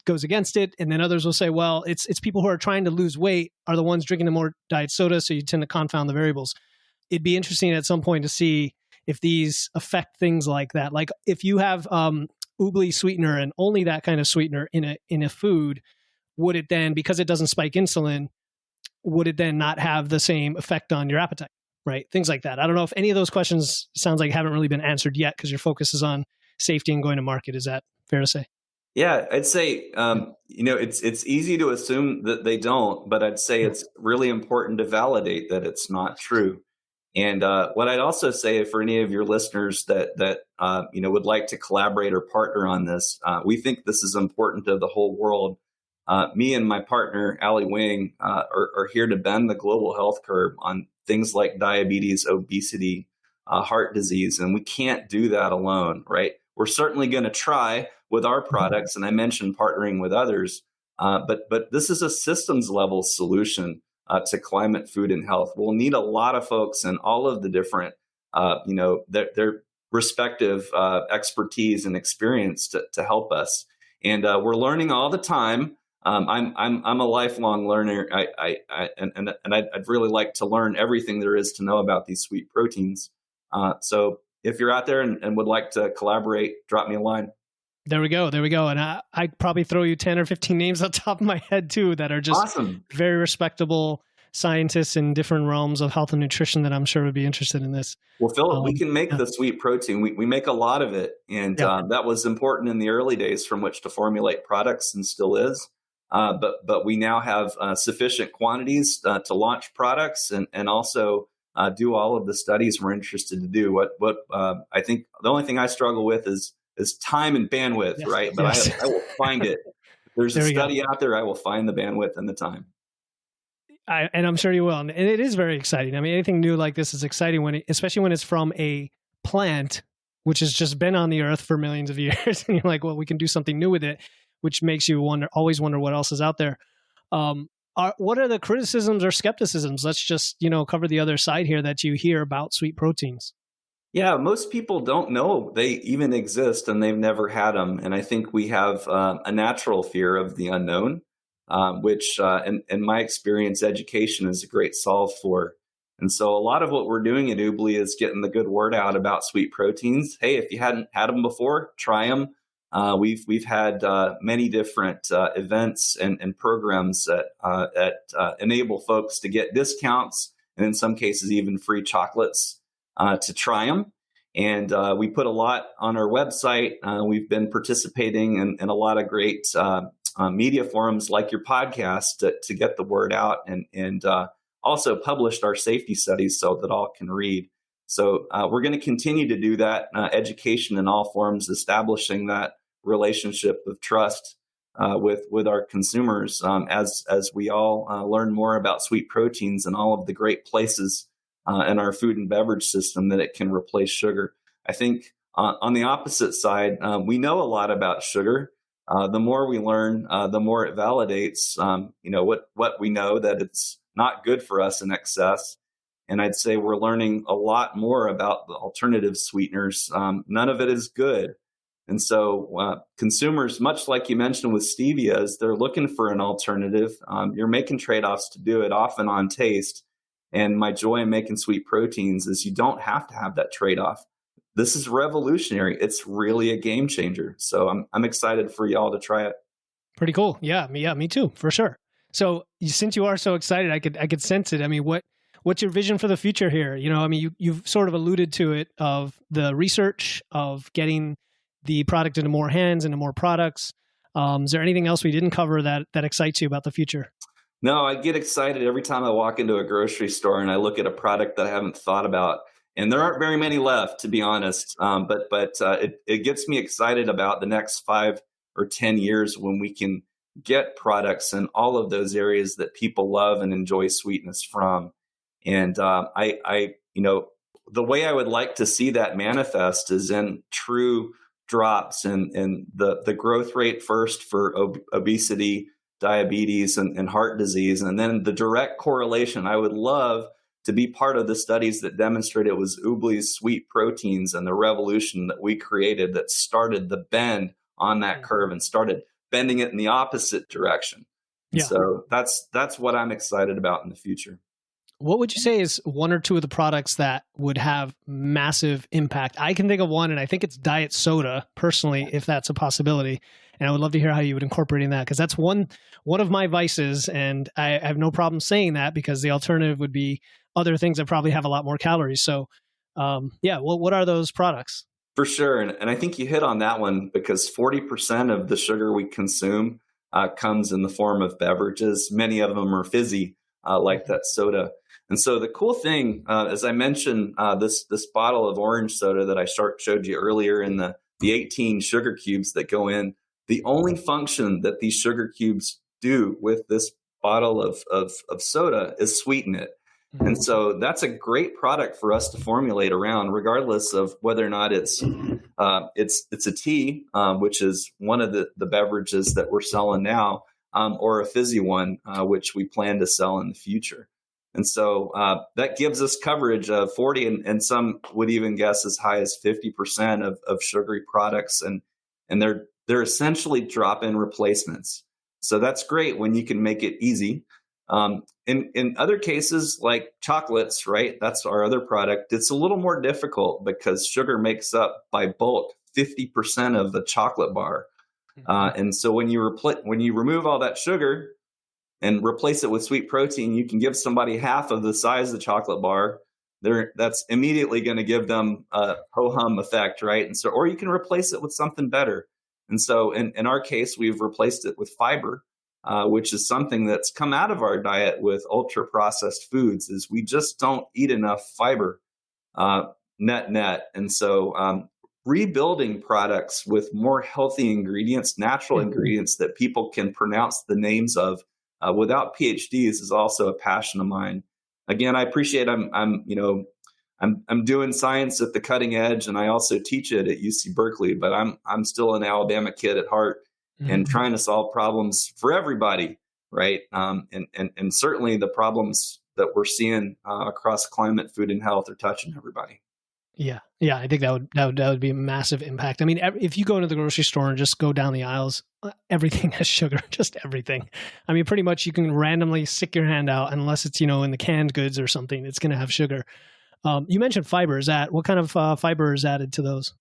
goes against it, and then others will say, well, it's people who are trying to lose weight are the ones drinking the more diet soda, so you tend to confound the variables. It'd be interesting at some point to see if these affect things like that. Like if you have Oobli sweetener and only that kind of sweetener in a food, would it then, because it doesn't spike insulin, would it then not have the same effect on your appetite, right? Things like that. I don't know if any of those questions sounds like haven't really been answered yet because your focus is on safety and going to market. Is that fair to say? Yeah, I'd say, it's easy to assume that they don't, but I'd say it's really important to validate that it's not true. And what I'd also say for any of your listeners that would like to collaborate or partner on this, we think this is important to the whole world. Me and my partner, Allie Wing, are here to bend the global health curve on things like diabetes, obesity, heart disease, and we can't do that alone, right? We're certainly going to try with our products, and I mentioned partnering with others, but this is a systems level solution to climate, food, and health. We'll need a lot of folks and all of the different, their respective expertise and experience to help us. And we're learning all the time. I'm a lifelong learner. I'd really like to learn everything there is to know about these sweet proteins. So if you're out there and would like to collaborate, drop me a line. There we go. There we go. And I probably throw you 10 or 15 names on top of my head too that are just Awesome. very respectable scientists in different realms of health and nutrition that I'm sure would be interested in this. Well, Philip, we can make the sweet protein. We make a lot of it. And that was important in the early days from which to formulate products and still is. But we now have sufficient quantities to launch products and also do all of the studies we're interested to do. What I think the only thing I struggle with is time and bandwidth, right? But I will find it. If there's a study out there, I will find the bandwidth and the time. And I'm sure you will. And it is very exciting. I mean, anything new like this is exciting especially when it's from a plant, which has just been on the earth for millions of years. And you're like, well, we can do something new with it, which makes you always wonder what else is out there. What are the criticisms or skepticisms? Let's just, cover the other side here that you hear about sweet proteins. Yeah, most people don't know they even exist and they've never had them. And I think we have a natural fear of the unknown, which in my experience, education is a great solve for. And so a lot of what we're doing at Oobli is getting the good word out about sweet proteins. Hey, if you hadn't had them before, try them. We've had many different events and programs that enable folks to get discounts and in some cases even free chocolates to try them. And we put a lot on our website. We've been participating in a lot of great media forums like your podcast to get the word out and also published our safety studies so that all can read. So we're going to continue to do that education in all forms, establishing that relationship of trust with our consumers as we all learn more about sweet proteins and all of the great places in our food and beverage system that it can replace sugar. I think on the opposite side, we know a lot about sugar. The more we learn, the more it validates, what we know, that it's not good for us in excess. And I'd say we're learning a lot more about the alternative sweeteners. None of it is good. And so consumers, much like you mentioned with stevia, is they're looking for an alternative. You're making trade-offs to do it, often on taste. And my joy in making sweet proteins is you don't have to have that trade-off. This is revolutionary. It's really a game changer. So I'm excited for y'all to try it. Pretty cool. Yeah, me too, for sure. So since you are so excited, I could sense it. I mean, what's your vision for the future here? You've sort of alluded to it, of the research, of getting the product into more hands, into more products. Is there anything else we didn't cover that excites you about the future? No, I get excited every time I walk into a grocery store and I look at a product that I haven't thought about. And there aren't very many left, to be honest. But it gets me excited about the next 5 or 10 years when we can get products in all of those areas that people love and enjoy sweetness from. And the way I would like to see that manifest is in true drops in the growth rate first for obesity, diabetes, and heart disease, and then the direct correlation. I would love to be part of the studies that demonstrate it was Oobli's sweet proteins and the revolution that we created that started the bend on that curve and started bending it in the opposite direction. Yeah. So that's what I'm excited about in the future. What would you say is one or two of the products that would have massive impact? I can think of one, and I think it's diet soda, personally, if that's a possibility. And I would love to hear how you would incorporate in that, because that's one of my vices, and I have no problem saying that because the alternative would be other things that probably have a lot more calories. So, what are those products? For sure. And I think you hit on that one, because 40% of the sugar we consume comes in the form of beverages. Many of them are fizzy, like that soda. And so the cool thing, as I mentioned, this bottle of orange soda that I showed you earlier, in the 18 sugar cubes that go in, the only function that these sugar cubes do with this bottle of soda is sweeten it. And so that's a great product for us to formulate around, regardless of whether or not it's a tea, which is one of the beverages that we're selling now, or a fizzy one, which we plan to sell in the future. And so that gives us coverage of 40, and some would even guess as high as 50% of sugary products, and they're essentially drop-in replacements. So that's great when you can make it easy. In other cases, like chocolates, right? That's our other product. It's a little more difficult because sugar makes up by bulk 50% of the chocolate bar. And so when you remove all that sugar and replace it with sweet protein, you can give somebody half of the size of the chocolate bar. That's immediately going to give them a ho-hum effect, right? And so, or you can replace it with something better. And so in our case, we've replaced it with fiber, which is something that's come out of our diet with ultra processed foods, is we just don't eat enough fiber net. And so rebuilding products with more healthy ingredients, natural ingredients that people can pronounce the names of without PhDs is also a passion of mine. Again, I appreciate I'm doing science at the cutting edge, and I also teach it at UC Berkeley, but I'm still an Alabama kid at heart and trying to solve problems for everybody, right? And certainly the problems that we're seeing across climate, food, and health are touching everybody. Yeah. I think that would be a massive impact. I mean, if you go into the grocery store and just go down the aisles, everything has sugar, just everything. I mean, pretty much you can randomly stick your hand out, unless it's, in the canned goods or something, it's going to have sugar. You mentioned fiber. What kind of fiber is added to those?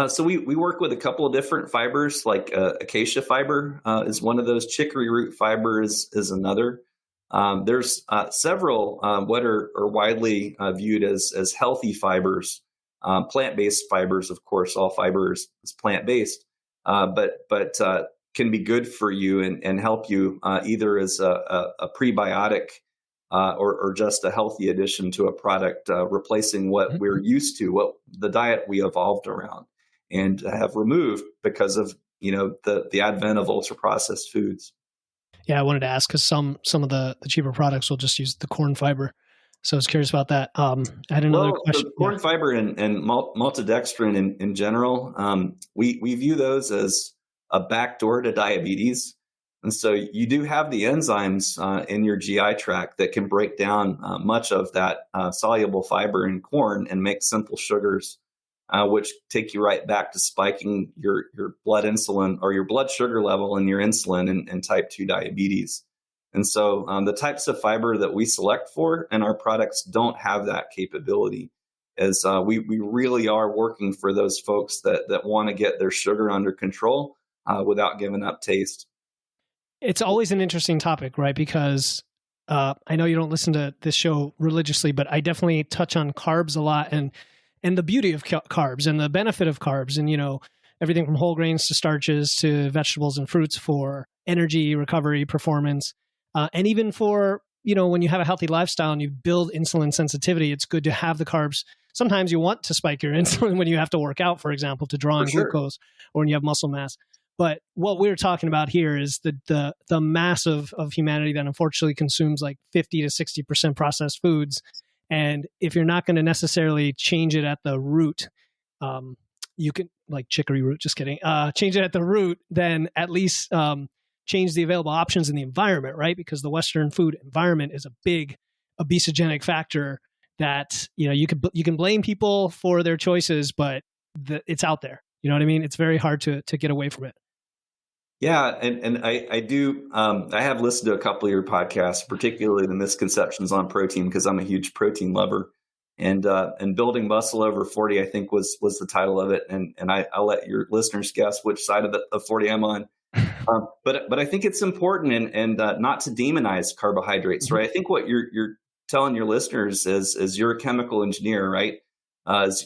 So we work with a couple of different fibers, like acacia fiber is one of those. Chicory root fiber is another. There's several what are widely viewed as healthy fibers, plant-based fibers. Of course, all fiber is plant-based, but can be good for you and help you either as a prebiotic or just a healthy addition to a product, replacing what we're used to, what the diet we evolved around and have removed because of the advent of ultra-processed foods. Yeah, I wanted to ask because some of the cheaper products will just use the corn fiber. So I was curious about that. I had another question. So corn fiber and maltodextrin in general, we view those as a backdoor to diabetes. And so you do have the enzymes in your GI tract that can break down much of that soluble fiber in corn and make simple sugars, which take you right back to spiking your blood insulin or your blood sugar level and your insulin and type 2 diabetes. And so the types of fiber that we select for and our products don't have that capability, as we really are working for those folks that want to get their sugar under control without giving up taste. It's always an interesting topic, right? Because I know you don't listen to this show religiously, but I definitely touch on carbs a lot and the beauty of carbs and the benefit of carbs and, everything from whole grains to starches to vegetables and fruits for energy, recovery, performance, and even for, when you have a healthy lifestyle and you build insulin sensitivity, it's good to have the carbs. Sometimes you want to spike your insulin when you have to work out, for example, to draw on glucose or when you have muscle mass. But what we're talking about here is the mass of humanity that unfortunately consumes like 50 to 60% processed foods. And if you're not going to necessarily change it at the root, you can, like chicory root, just kidding, change it at the root, then at least change the available options in the environment, right? Because the Western food environment is a big obesogenic factor that, you can blame people for their choices, but it's out there. You know what I mean? It's very hard to get away from it. Yeah, and I do. I have listened to a couple of your podcasts, particularly the misconceptions on protein, because I'm a huge protein lover. And building muscle over 40, I think was the title of it. And I'll let your listeners guess which side of 40 I'm on. But I think it's important and not to demonize carbohydrates, right? I think what you're telling your listeners is you're a chemical engineer, right?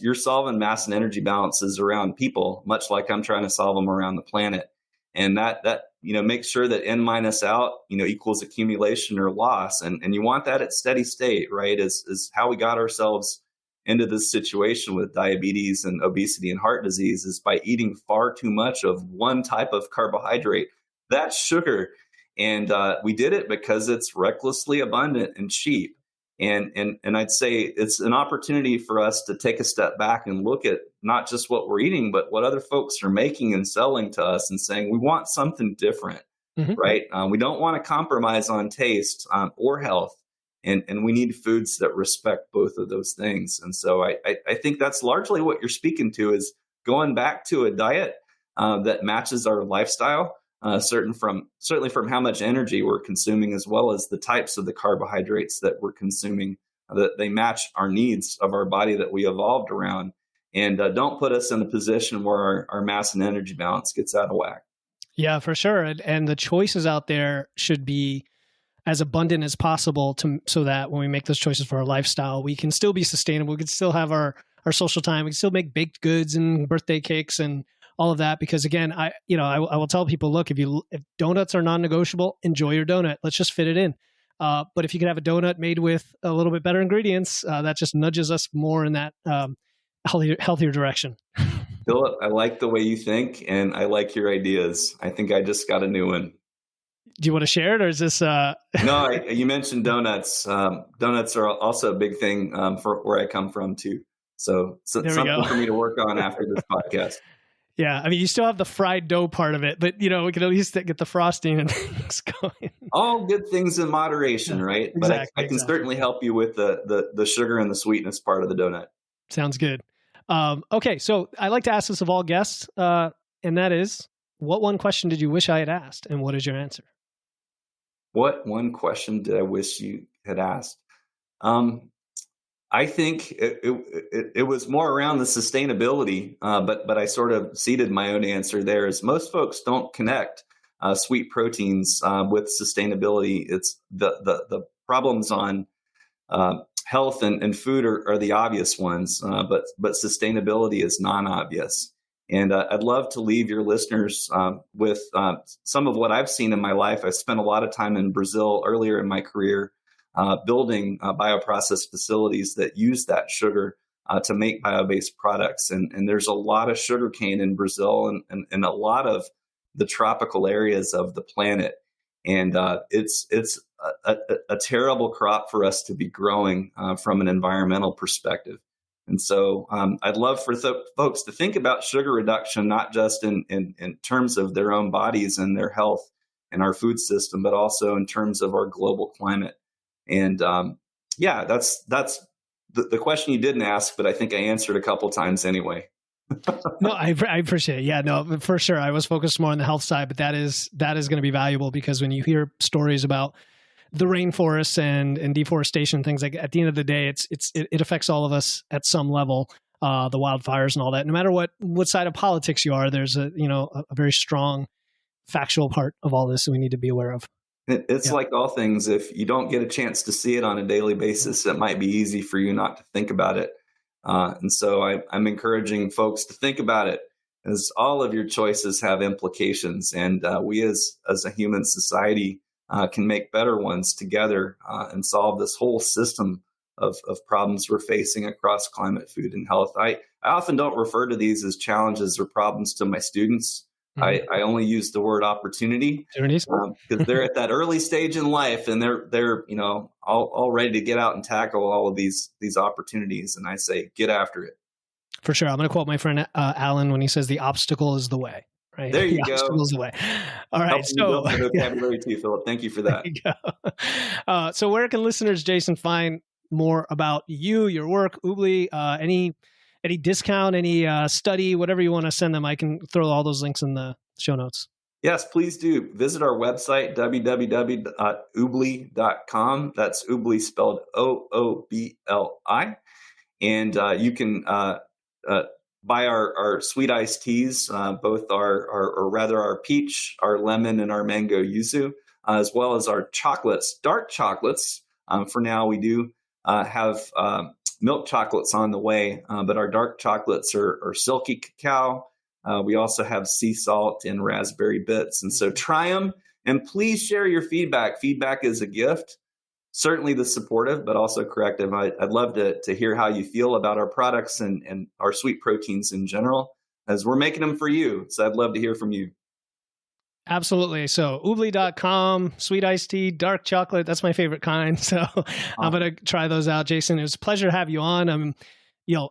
You're solving mass and energy balances around people, much like I'm trying to solve them around the planet. And that makes sure that N minus out, equals accumulation or loss. And you want that at steady state, right? Is how we got ourselves into this situation with diabetes and obesity and heart disease, is by eating far too much of one type of carbohydrate. That's sugar. And we did it because it's recklessly abundant and cheap. And I'd say it's an opportunity for us to take a step back and look at not just what we're eating, but what other folks are making and selling to us and saying, we want something different, right? We don't want to compromise on taste or health. And we need foods that respect both of those things. And so I think that's largely what you're speaking to, is going back to a diet that matches our lifestyle. Certainly from how much energy we're consuming, as well as the types of the carbohydrates that we're consuming, that they match our needs of our body that we evolved around. and don't put us in a position where our mass and energy balance gets out of whack. Yeah, for sure. And the choices out there should be as abundant as possible so that when we make those choices for our lifestyle, we can still be sustainable. We can still have our social time. We can still make baked goods and birthday cakes and all of that. Because again, I will tell people, look, if donuts are non-negotiable, enjoy your donut. Let's just fit it in. But if you could have a donut made with a little bit better ingredients, that just nudges us more in that healthier direction. Philip, I like the way you think, and I like your ideas. I think I just got a new one. Do you want to share it, or is this? No, you mentioned donuts. Donuts are also a big thing for where I come from too. So something for me to work on after this podcast. Yeah, I mean, you still have the fried dough part of it, but we can at least get the frosting and things going. All good things in moderation, right? Exactly, but I can certainly help you with the sugar and the sweetness part of the donut. Sounds good. Okay, so I like to ask this of all guests, and that is, what one question did you wish I had asked, and what is your answer? What one question did I wish you had asked? I think it was more around the sustainability, but I sort of seeded my own answer there. Is most folks don't connect sweet proteins with sustainability. It's the problems on health and food are the obvious ones, but sustainability is non-obvious. And I'd love to leave your listeners with some of what I've seen in my life. I spent a lot of time in Brazil earlier in my career, building bioprocess facilities that use that sugar to make bio-based products. And there's a lot of sugarcane in Brazil and a lot of the tropical areas of the planet. And it's a terrible crop for us to be growing from an environmental perspective. And so I'd love for folks to think about sugar reduction, not just in terms of their own bodies and their health and our food system, but also in terms of our global climate. And that's the question you didn't ask, but I think I answered a couple times anyway. No, I appreciate it. Yeah, no, for sure. I was focused more on the health side, but that is going to be valuable, because when you hear stories about the rainforests and deforestation, things like, at the end of the day, it affects all of us at some level. The wildfires and all that. No matter what side of politics you are, there's a very strong factual part of all this that we need to be aware of. It's like all things. If you don't get a chance to see it on a daily basis, it might be easy for you not to think about it. And so I'm encouraging folks to think about it, as all of your choices have implications. And we as a human society can make better ones together and solve this whole system of problems we're facing across climate, food, and health. I often don't refer to these as challenges or problems to my students. Mm-hmm. I only use the word opportunity because they're at that early stage in life, and they're all ready to get out and tackle all of these opportunities. And I say, get after it. For sure. I'm going to quote my friend Alan when he says, "The obstacle is the way." Right? There you go. Obstacle is the way. All right. So vocabulary too, Philip. Thank you for that. There you go. So where can listeners, Jason, find more about you, your work, Oobli, any discount, any study, whatever you want to send them? I can throw all those links in the show notes. Yes, please do. Visit our website, www.oobli.com. That's Oobli spelled Oobli. And you can buy our sweet iced teas, both our peach, our lemon, and our mango yuzu, as well as our chocolates, dark chocolates. For now, we do have milk chocolates on the way, but our dark chocolates are silky cacao. We also have sea salt and raspberry bits. And so try them, and please share your feedback. Feedback is a gift, certainly the supportive, but also corrective. I'd love to hear how you feel about our products and our sweet proteins in general, as we're making them for you. So I'd love to hear from you. Absolutely. So Oobli.com, sweet iced tea, dark chocolate. That's my favorite kind. So I'm going to try those out. Jason, it was a pleasure to have you on.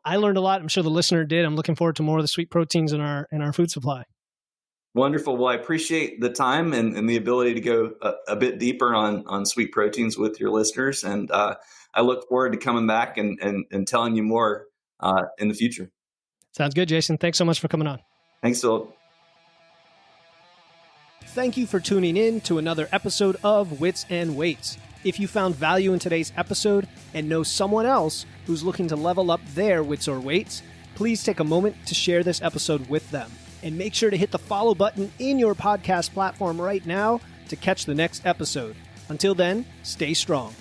I learned a lot. I'm sure the listener did. I'm looking forward to more of the sweet proteins in our food supply. Wonderful. Well, I appreciate the time and the ability to go a bit deeper on sweet proteins with your listeners. And I look forward to coming back and telling you more in the future. Sounds good, Jason. Thanks so much for coming on. Thanks, Philip. Thank you for tuning in to another episode of Wits and Weights. If you found value in today's episode and know someone else who's looking to level up their wits or weights, please take a moment to share this episode with them. And make sure to hit the follow button in your podcast platform right now to catch the next episode. Until then, stay strong.